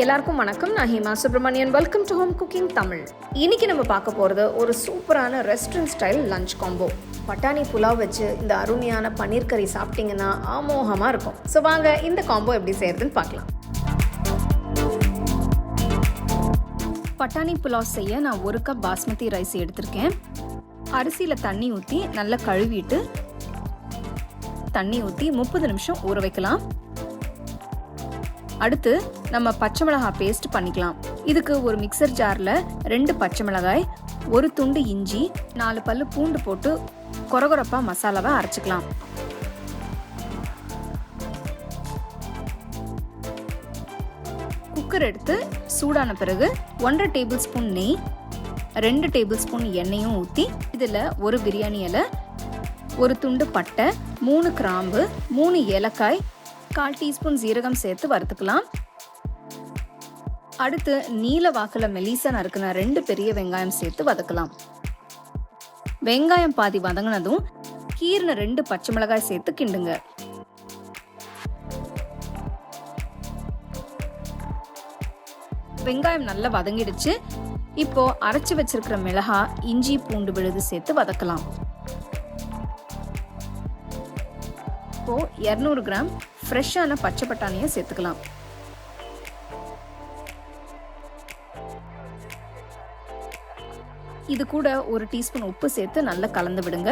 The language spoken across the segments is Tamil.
எல்லாருக்கும் வணக்கம். நான் Hema Subramanian. Welcome to home cooking Tamil. இன்னைக்கு நம்ம பார்க்க போகிறது ஒரு சூப்பரான ரெஸ்டாரண்ட் ஸ்டைல் லஞ்ச் காம்போ. பட்டாணி புலாவ் வச்சு இந்த அருமையான பன்னீர் கறி சாப்பிட்டீங்கன்னா அமோகமாக இருக்கும். ஸோ வாங்க இந்த காம்போ எப்படி செய்யறதுன்னு பார்க்கலாம். பட்டாணி புலாவ் செய்ய நான் 1 கப் பாஸ்மதி ரைஸ் எடுத்திருக்கேன். அரிசியில் தண்ணி ஊற்றி நல்லா கழுவிட்டு தண்ணி ஊற்றி 30 நிமிஷம் ஊற வைக்கலாம். அடுத்து நம்ம பச்சை மிளகாய் பேஸ்ட் பண்ணிக்கலாம். இதுக்கு ஒரு மிக்சர் ஜாரில் 2 பச்சை மிளகாய், 1 துண்டு இஞ்சி, 4 பல்லு பூண்டு போட்டு கொரகொரப்பா மசாலாவை அரைச்சிக்கலாம். குக்கர் எடுத்து சூடான பிறகு 1.5 டேபிள் ஸ்பூன் நெய், 2 டேபிள் ஸ்பூன் எண்ணெயும் ஊற்றி இதில் 1 பிரியாணி இலை, 1 துண்டு பட்டை, 3 கிராம்பு, 3 ஏலக்காய், 1/4 டீஸ்பூன் ஜீரகம் சேர்த்து வறுத்துக்கலாம். அடுத்து நீல வாக்கில் மெலிசா நறுக்குன 2 பெரிய வெங்காயம் சேர்த்து வதக்கலாம். வெங்காயம் பாதி வதங்கினதும் கீரின 2 பச்சை மிளகாய் சேர்த்து கிண்டுங்க. வெங்காயம் நல்லா வதங்கிடுச்சு. இப்போ அரைச்சு வச்சிருக்கிற மிளகாய், இஞ்சி, பூண்டு விழுது சேர்த்து வதக்கலாம். இப்போ 200 கிராம் ஃப்ரெஷ்ஷான பச்சை பட்டாணியை சேர்த்துக்கலாம். இது கூட 1 டீஸ்பூன் உப்பு சேர்த்து நல்லா கலந்து விடுங்க.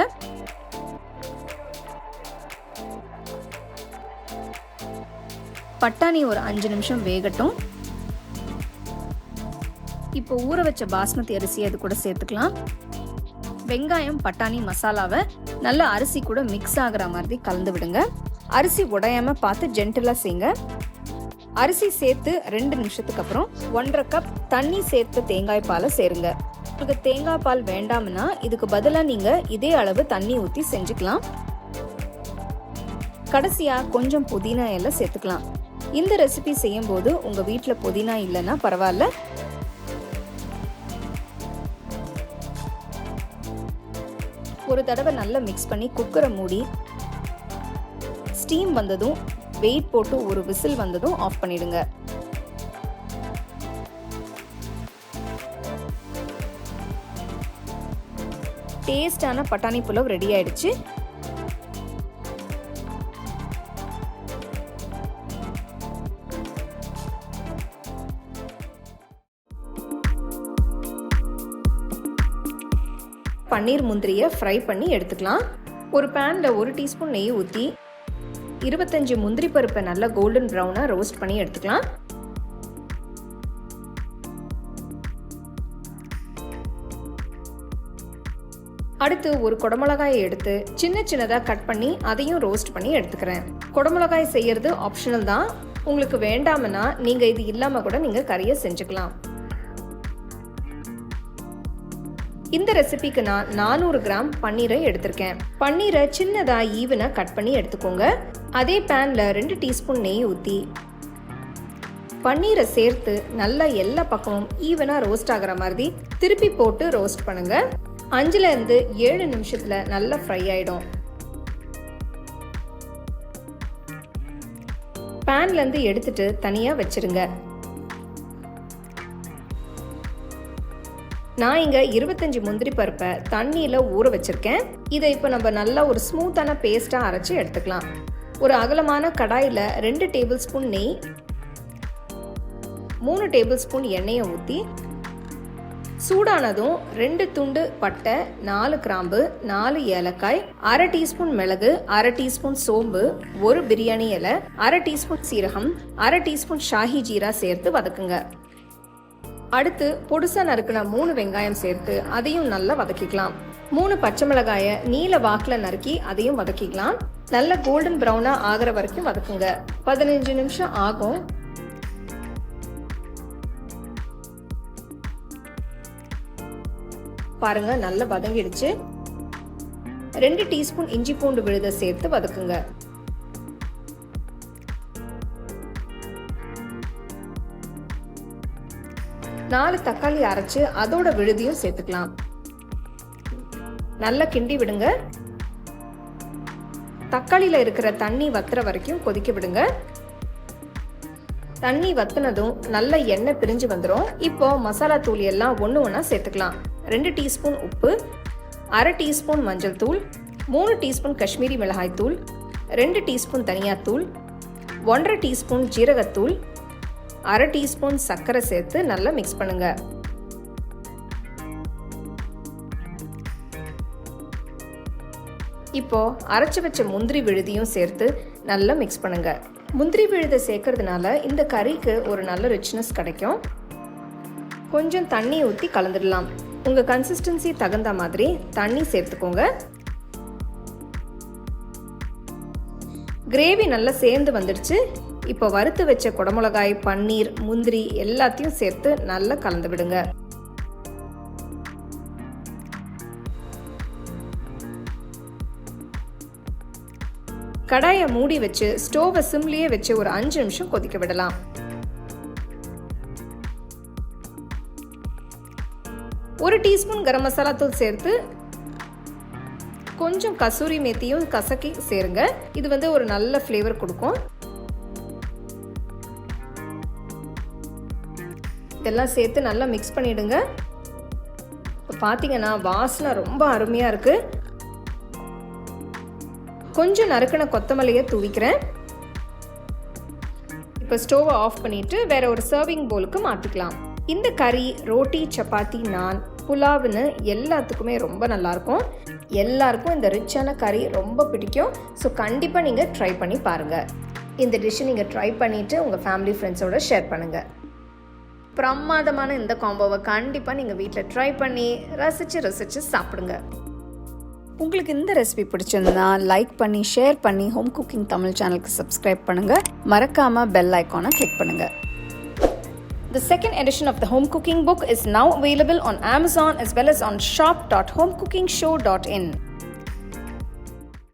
பட்டாணி ஒரு 5 நிமிஷம் வேகட்டும். இப்போ ஊற வச்ச பாஸ்மதி அரிசி அது கூட சேர்த்துக்கலாம். வெங்காயம் பட்டாணி மசாலாவை நல்லா அரிசி கூட மிக்ஸ் ஆகிற மாதிரி கலந்து விடுங்க. அரிசி உடையாம பார்த்து ஜென்டிலா செய்யுங்க. அரிசி சேர்த்து 2 நிமிஷத்துக்கு அப்புறம் 1.5 கப் தண்ணி சேர்த்து தேங்காய் பாலை சேருங்க. உங்களுக்கு தேங்காய் பால் வேண்டாம்னா இதுக்கு பதிலாக நீங்க இதே அளவு தண்ணி ஊற்றி செஞ்சுக்கலாம். கடைசியா கொஞ்சம் புதினா இலை சேர்த்துக்கலாம். இந்த ரெசிபி செய்யும் போது உங்க வீட்டில் புதினா இல்லைன்னா பரவாயில்ல. ஒரு தடவை நல்லா மிக்ஸ் பண்ணி குக்கரை மூடி ஸ்டீம் வந்ததும் வெயிட் போட்டு ஒரு விசில் வந்ததும் ஆஃப் பண்ணிடுங்க. டேஸ்டான பட்டாணி புலாவ் ரெடி ஆயிடுச்சு. பன்னீர் முந்திரியை ஃப்ரை பண்ணி எடுத்துக்கலாம். ஒரு பேனில் 1 டீஸ்பூன் நெய் ஊற்றி 25 முந்திரி பருப்பை நல்லா கோல்டன் ப்ரௌனாக ரோஸ்ட் பண்ணி எடுத்துக்கலாம். அடுத்து ஒரு குடமிளகாயை எடுத்து சின்ன சின்னதாக கட் பண்ணி அதையும் ரோஸ்ட் பண்ணி எடுத்துக்கிறேன். குடமிளகாய் செய்யறது ஆப்ஷனல் தான். உங்களுக்கு வேண்டாமனா நீங்கள் இது இல்லாமல் கூட நீங்கள் கறியை செஞ்சுக்கலாம். இந்த ரெசிபிக்கு நான் 400 கிராம் பன்னீரை எடுத்திருக்கேன். பன்னீரை சின்னதாக ஈவனாக கட் பண்ணி எடுத்துக்கோங்க. அதே பேனில் 2 டீஸ்பூன் நெய் ஊற்றி பன்னீரை சேர்த்து நல்லா எல்லா பக்கமும் ஈவனாக ரோஸ்ட் ஆகிற மாதிரி திருப்பி போட்டு ரோஸ்ட் பண்ணுங்க. 5லேருந்து 7 நிமிஷத்தில் நல்லா ஃப்ரை ஆகிடும். பேன்லேருந்து எடுத்துட்டு தனியாக வச்சிருங்க. நான் இங்கே 25 முந்திரி பருப்பை தண்ணியில் ஊற வச்சிருக்கேன். இதை இப்போ நம்ம நல்லா ஒரு ஸ்மூத்தான பேஸ்ட்டாக அரைச்சி எடுத்துக்கலாம். ஒரு அகலமான கடாயில் 2 டேபிள் ஸ்பூன் நெய், 3 டேபிள் ஸ்பூன் எண்ணெயை ஊற்றி சூடானதும் 2 துண்டு பட்டை, 4 கிராம்பு, 4 ஏலக்காய், 1/2 டீஸ்பூன் மிளகு, 1/2 டீஸ்பூன் சோம்பு, 1 பிரியாணி இலை, 1/2 டீஸ்பூன் சீரகம், 1/2 டீஸ்பூன் ஷாஹி ஜீரா சேர்த்து வதக்குங்க. அடுத்து பொடுசா நறுக்கின 3 வெங்காயம் சேர்த்து அதையும் நல்லா வதக்கிக்கலாம். 3 பச்சை மிளகாயை நீல வாக்கில் நறுக்கி அதையும் வதக்கிக்கலாம். நல்ல கோல்டன் ப்ரௌனா ஆகிற வரைக்கும் வதக்குங்க. 15 நிமிஷம் ஆகும். பாருங்க, நல்லா வதங்கிடுச்சு. 2 டீஸ்பூன் இஞ்சி பூண்டு விழுதை சேர்த்து வதக்குங்க. நாலு தக்காளி அரைச்சு அதோட விழுதியும் சேர்த்துக்கலாம். நல்லா கிண்டி விடுங்க. தக்காளியில் இருக்கிற தண்ணி வத்துற வரைக்கும் கொதிக்க விடுங்க. தண்ணி வத்துனதும் நல்ல எண்ணெய் பிரிஞ்சு வந்துடும். இப்போ மசாலா தூள் எல்லாம் ஒன்றா சேர்த்துக்கலாம். 2 டீஸ்பூன் உப்பு, 1/2 டீஸ்பூன் மஞ்சள் தூள், 3 டீஸ்பூன் காஷ்மீரி மிளகாய் தூள், 2 டீஸ்பூன் தனியாத்தூள், 1/2 டீஸ்பூன் ஜீரகத்தூள், 1/2 டீஸ்பூன் சர்க்கரை சேர்த்து நல்லா மிக்ஸ் பண்ணுங்க. இப்போ அரைச்சி வச்ச முந்திரி விழுதியும் சேர்த்து நல்லா மிக்ஸ் பண்ணுங்க. முந்திரி விழுதை சேர்க்கறதுனால இந்த கறிக்கு ஒரு நல்ல ரிச்னஸ் கிடைக்கும். கொஞ்சம் தண்ணி ஊற்றி கலந்துடலாம். உங்கள் கன்சிஸ்டன்சி தகுந்த மாதிரி தண்ணி சேர்த்துக்கோங்க. கிரேவி நல்லா சேர்ந்து வந்துடுச்சு. இப்போ வறுத்து வச்ச குடமிளகாய், பன்னீர், முந்திரி எல்லாத்தையும் சேர்த்து நல்லா கலந்து விடுங்க. கடாயை மூடி வச்சு ஸ்டோவை சிம்லேயே வச்சு ஒரு 5 நிமிஷம் கொதிக்க விடலாம். ஒரு டீஸ்பூன் கரம் மசாலா தூள் சேர்த்து கொஞ்சம் கசூரி மேத்தியும் கசக்கி சேருங்க. இது ஒரு நல்ல ஃப்ளேவர் கொடுக்கும். இதெல்லாம் சேர்த்து நல்லா மிக்ஸ் பண்ணிடுங்க. இப்போ பார்த்தீங்கன்னா வாசனை ரொம்ப அருமையாக இருக்கு. கொஞ்சம் நறுக்கின கொத்தமல்லியை தூவிக்கிறேன். இப்போ ஸ்டோவை ஆஃப் பண்ணிட்டு வேற ஒரு சர்விங் பவுலுக்கு மாற்றிக்கலாம். இந்த கறி ரோட்டி, சப்பாத்தி, நான், புலாவுன்னு எல்லாத்துக்குமே ரொம்ப நல்லாயிருக்கும். எல்லாருக்கும் இந்த ரிச்சான கறி ரொம்ப பிடிக்கும். ஸோ கண்டிப்பாக நீங்கள் ட்ரை பண்ணி பாருங்கள். இந்த டிஷ்ஷை நீங்கள் ட்ரை பண்ணிவிட்டு உங்கள் ஃபேமிலி ஃப்ரெண்ட்ஸோடு ஷேர் பண்ணுங்கள். பிரமாதமான இந்த காம்போவை கண்டிப்பாக நீங்கள் வீட்டில் ட்ரை பண்ணி ரசித்து சாப்பிடுங்க. உங்களுக்கு இந்த ரெசிபி பிடிச்சிருந்தா லைக் பண்ணி, ஷேர் பண்ணி, ஹோம் குக்கிங் தமிழ் சேனலுக்கு சப்ஸ்கிரைப் பண்ணுங்கள். மறக்காமல் பெல் ஐக்கானை கிளிக் பண்ணுங்கள். The second edition of the home cooking book is now available on Amazon as well as on shop.homecookingshow.in.